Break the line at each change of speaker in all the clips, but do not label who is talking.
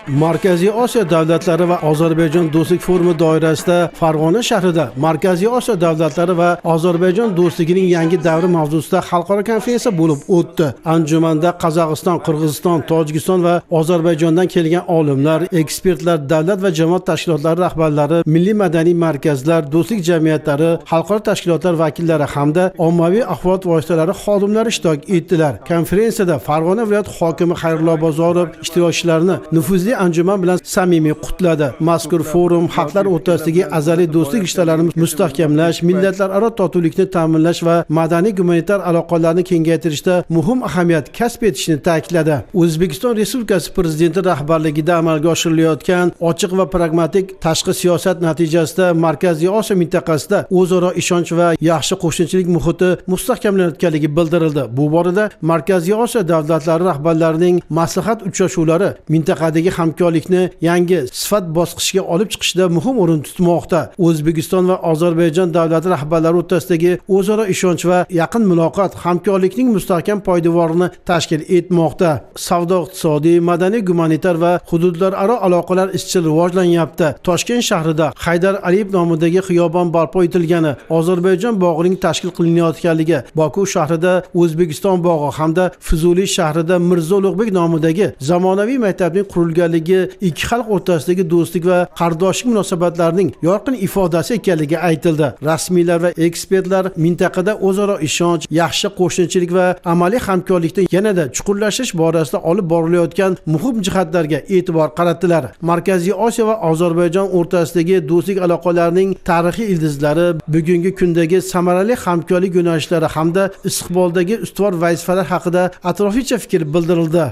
Markaziy Osiyo davlatlari va Ozarbayjon do'stlik forumi doirasida Farg'ona shahrida Markaziy Osiyo davlatlari va Ozarbayjon do'stligining yangi davri mavzusida xalqaro konferensiya bo'lib o'tdi. Anjumanda Qozog'iston, Qirg'iziston, Tojikiston va Ozarbayjondan kelgan olimlar, ekspertlar, davlat va jamoat tashkilotlari rahbarlari, milliy madaniy markazlar, do'stlik jamiyatlari, xalqaro tashkilotlar vakillari hamda ommaviy axborot vositalari xodimlari ishtirok etdilar. Konferensiyada Farg'ona viloyati hokimi Xayrullo Bozorov ishtirokchilarni nufuzli anjuman bilan samimiy qutladi. Mazkur forum xalqlar o'rtasidagi azaliy do'stlik rishtalarini mustahkamlash, millatlararo totuvlikni ta'minlash va madaniy gumanitar aloqalarni kengaytirishda muhim ahamiyat kasb etishini ta'kidladi. O'zbekiston Respublikasi Prezidenti rahbarligida amalga oshirilayotgan ochiq va pragmatik tashqi siyosat natijasida Markaziy Osiyo mintaqasida o'zaro ishonch va yaxshi qo'shnichilik muhiti mustahkamlanayotganligi bildirildi. Bu borada Markaziy Osiyo davlatlari rahbarlarining maslahat uchrashuvlari mintaqadagi hamkorlikni yangi sifat bosqichiga olib chiqishda muhim o'rin tutmoqda. O'zbekiston va Ozarbayjon davlati rahbarlari o'rtasidagi o'zaro ishonch va yaqin muloqot hamkorlikning mustahkam poydevorini tashkil etmoqda. Savdo-iqtisodiy, madaniy-gumanitar va hududlararo aloqalar izchil rivojlanyapti. Toshkent shahrida Haydar Aliyev nomidagi xiyobon barpo etilgani, Ozarbayjon bog'ining tashkil qilinayotganligi, Boku shahrida O'zbekiston bog'i hamda Fuzuliy shahrida Mirzo Ulug'bek nomidagi zamonaviy maktabning qurilganligi ikki xalq o'rtasidagi do'stlik va qardoshlik munosabatlarining yorqin ifodasi ekanligi aytildi. Rasmiylar va ekspertlar mintaqada o'zaro ishonch, yaxshi qo'shnichilik va amaliy hamkorlikni yanada chuqurlashtirish borasida olib borilayotgan muhim jihatlarga e'tibor qaratdilar. Markaziy Osiyo va Ozarbayjon o'rtasidagi do'stlik aloqalarining tarixiy ildizlari, bugungi kundagi samarali hamkorlik yo'nalishlari hamda istiqboldagi ustuvor vazifalar haqida atroflicha fikr bildirildi.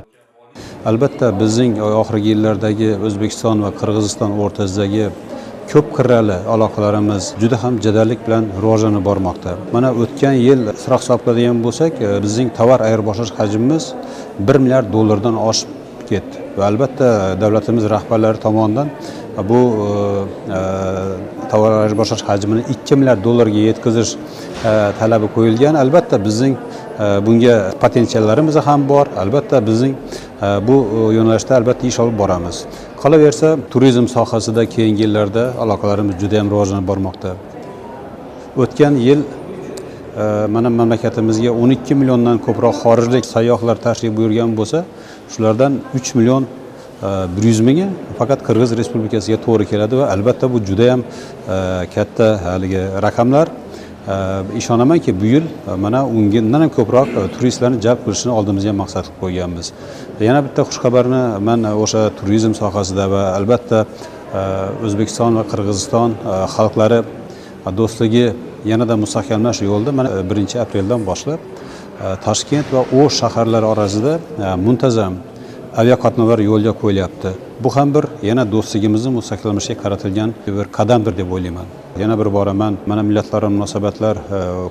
Albatta bizning oxirgi yillardagi O'zbekiston va Qirg'iziston o'rtasidagi ko'p qirrali aloqalarimiz juda ham jadallik bilan rivojlanib bormoqda. Mana o'tgan yil sira hisobladigan bo'lsak, bizning tovar ayirboshlash hajmimiz 1 milliard dollardan oshib ketdi. Va albatta davlatimiz rahbarlari tomonidan bu tovar ayirboshlash hajmini 2 milliard dollarga yetkazish talabi qo'yilgan. Albatta bizning bunga potensiallarimiz ham bor. Albatta bizning bu yo'nalishda albatta ish olib boramiz. Qolaversa, turizm sohasida keyingi yillarda aloqalarimiz juda ham rivojlanib bormoqda. O'tgan yil mana mamlakatimizga 12 milliondan ko'proq xorijlik sayyohlar tashrif buyurgan bo'lsa, shulardan 3 million 100 mingi faqat Qirg'iz Respublikasiga to'g'ri keladi va albatta bu juda ham katta haligi raqamlar. Ishonamanki bu yil mana undan ham ko'proq turistlarni jalb qilishni oldimizga maqsad qilib qo'yganmiz. Yana bitta xushxabarni men o'sha turizm sohasida va albatta O'zbekiston va Qirg'iziston xalqlari do'stligi yanada mustahkamlash yo'lida mana 1 apreldan boshlab Toshkent va O'sh shaharlari orasida muntazam aviaqatnovlar yo'lga qo'yilyapti. Bu ham bir yana do'stligimizni mustahkamlashga qaratilgan bir qadamdir deb o'ylayman. Yana bir bora mana millatlararo munosabatlar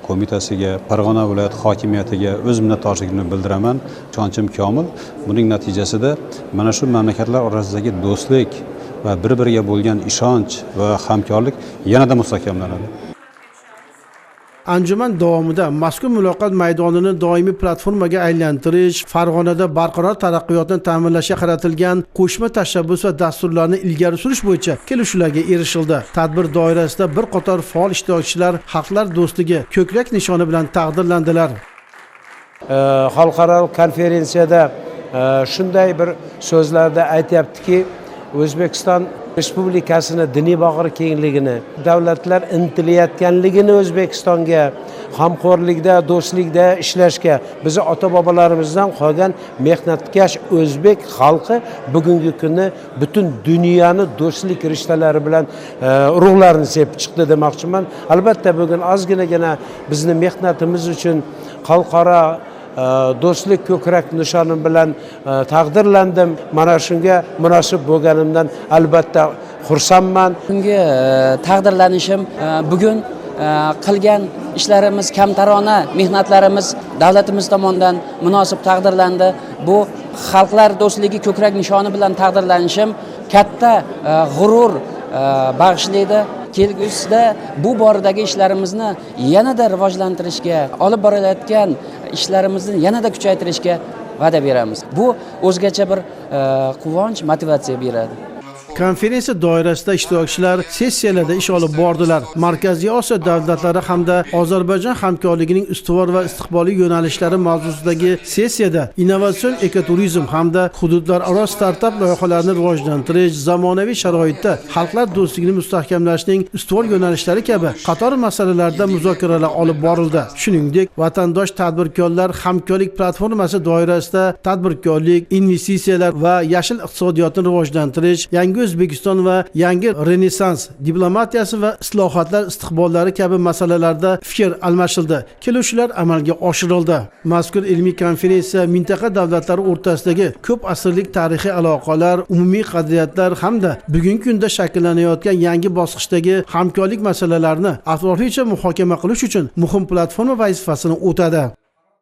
qo'mitasiga, Farg'ona viloyati hokimiyatiga o'z minnatdorchiligimni bildiraman. Ishonchim komil. Buning natijasida mana shu mamlakatlar orasidagi do'stlik va bir-biriga bo'lgan ishonch va hamkorlik yanada mustahkamlanadi.
Anjuman davomida mazkur muloqot maydonini doimiy platformaga aylantirish, Farg'onada barqaror taraqqiyotni ta'minlashga qaratilgan qo'shma tashabbus va dasturlarni ilgari surish bo'yicha kelishuvlarga erishildi. Tadbir doirasida bir qator faol ishtirokchilar xalqlar do'stligi ko'krak nishoni bilan taqdirlandilar.
Xalqaro konferensiyada shunday bir so'zlarda aytayaptiki, O'zbekiston Respublikasini diniy bag'ri kengligini, davlatlar intilayotganligini O'zbekistonga hamkorlikda, do'stlikda ishlashga, bizi ota-bobolarimizdan qolgan mehnatkash o'zbek xalqi bugungi kuni butun dunyoni do'stlik rishtalari bilan urug'larini sepib chiqdi demoqchiman. Albatta bugun ozginagina bizni mehnatimiz uchun xalqaro do'stlik ko'krak nishoni bilan taqdirlandim. Mana shunga munosib bo'lganimdan albatta xursandman.
Bunga taqdirlanishim bugun qilgan ishlarimiz, kamtarona mehnatlarimiz davlatimiz tomonidan munosib taqdirlandi. Bu xalqlar do'stligi ko'krak nishoni bilan taqdirlanishim katta g'urur bag'ishlaydi. Kelgusida bu boradagi ishlarimizni yanada rivojlantirishga, olib borilayotgan ishlarimizni yanada kuchaytirishga va'da beramiz. Bu o'zgacha bir quvonch, motivatsiya beradi.
Konferensiya doirasida ishtirokchilar sessiyalarda ish olib bordilar. Markaziy Osiyo davlatlari hamda Ozarbayjon hamkorligining ustuvor va istiqbolli yo'nalishlari mavzusidagi sessiyada innovatsion ekoturizm hamda hududlararo startap loyihalarini rivojlantirish, zamonaviy sharoitda xalqlar do'stligini mustahkamlashning ustuvor yo'nalishlari kabi qator masalalarda muzokaralar olib borildi. Shuningdek, vatandosh tadbirkorlar hamkorlik platformasi doirasida tadbirkorlik, investitsiyalar va yashil iqtisodiyotni rivojlantirish, yangi O'zbekiston va yangi renessans diplomatiyasi va islohotlar istiqbollari kabi masalalarda fikr almashildi. Kelishuvlar amalga oshirildi. Mazkur ilmiy konferensiya mintaqa davlatlari o'rtasidagi ko'p asrlik tarixiy aloqalar, umumiy qadriyatlar hamda bugungi kunda shakllanayotgan yangi bosqichdagi hamkorlik masalalarini atroflicha muhokama qilish uchun muhim platforma vazifasini o'tadi.